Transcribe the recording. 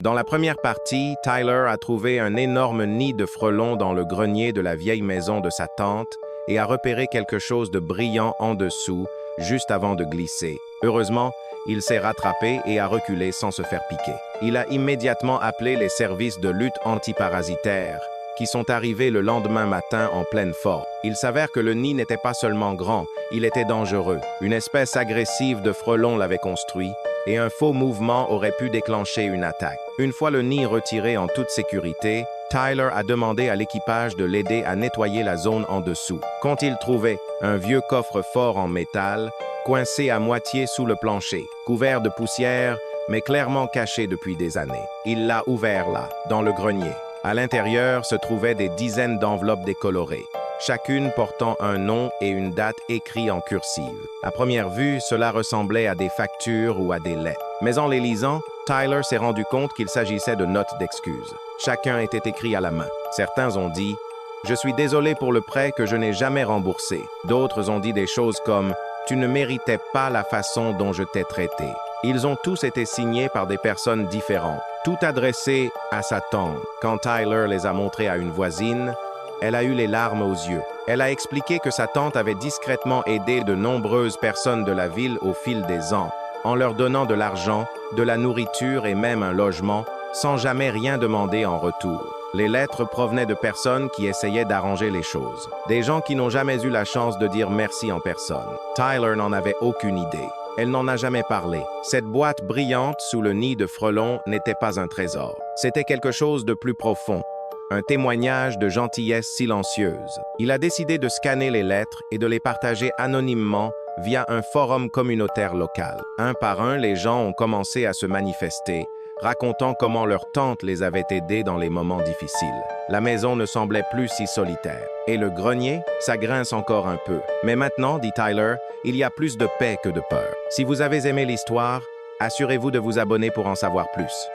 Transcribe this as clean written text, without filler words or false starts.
Dans la première partie, Tyler a trouvé un énorme nid de frelons dans le grenier de la vieille maison de sa tante et a repéré quelque chose de brillant en dessous, juste avant de glisser. Heureusement, il s'est rattrapé et a reculé sans se faire piquer. Il a immédiatement appelé les services de lutte antiparasitaire, qui sont arrivés le lendemain matin en pleine forme. Il s'avère que le nid n'était pas seulement grand, il était dangereux. Une espèce agressive de frelons l'avait construit, et un faux mouvement aurait pu déclencher une attaque. Une fois le nid retiré en toute sécurité, Tyler a demandé à l'équipage de l'aider à nettoyer la zone en dessous. Qu'ont-ils trouvé? Un vieux coffre-fort en métal, coincé à moitié sous le plancher, couvert de poussière, mais clairement caché depuis des années. Il l'a ouvert là, dans le grenier. À l'intérieur se trouvaient des dizaines d'enveloppes décolorées, chacune portant un nom et une date écrits en cursive. À première vue, cela ressemblait à des factures ou à des lettres. Mais en les lisant, Tyler s'est rendu compte qu'il s'agissait de notes d'excuses. Chacun était écrit à la main. Certains ont dit « Je suis désolé pour le prêt que je n'ai jamais remboursé ». D'autres ont dit des choses comme « Tu ne méritais pas la façon dont je t'ai traité ». Ils ont tous été signés par des personnes différentes, tout adressés à sa tante. Quand Tyler les a montrés à une voisine, elle a eu les larmes aux yeux. Elle a expliqué que sa tante avait discrètement aidé de nombreuses personnes de la ville au fil des ans, en leur donnant de l'argent, de la nourriture et même un logement, sans jamais rien demander en retour. Les lettres provenaient de personnes qui essayaient d'arranger les choses. Des gens qui n'ont jamais eu la chance de dire merci en personne. Tyler n'en avait aucune idée. Elle n'en a jamais parlé. Cette boîte brillante sous le nid de frelons n'était pas un trésor. C'était quelque chose de plus profond, un témoignage de gentillesse silencieuse. Il a décidé de scanner les lettres et de les partager anonymement via un forum communautaire local. Un par un, les gens ont commencé à se manifester, racontant comment leur tante les avait aidés dans les moments difficiles. La maison ne semblait plus si solitaire. Et le grenier, ça grince encore un peu. Mais maintenant, dit Tyler, il y a plus de paix que de peur. Si vous avez aimé l'histoire, assurez-vous de vous abonner pour en savoir plus.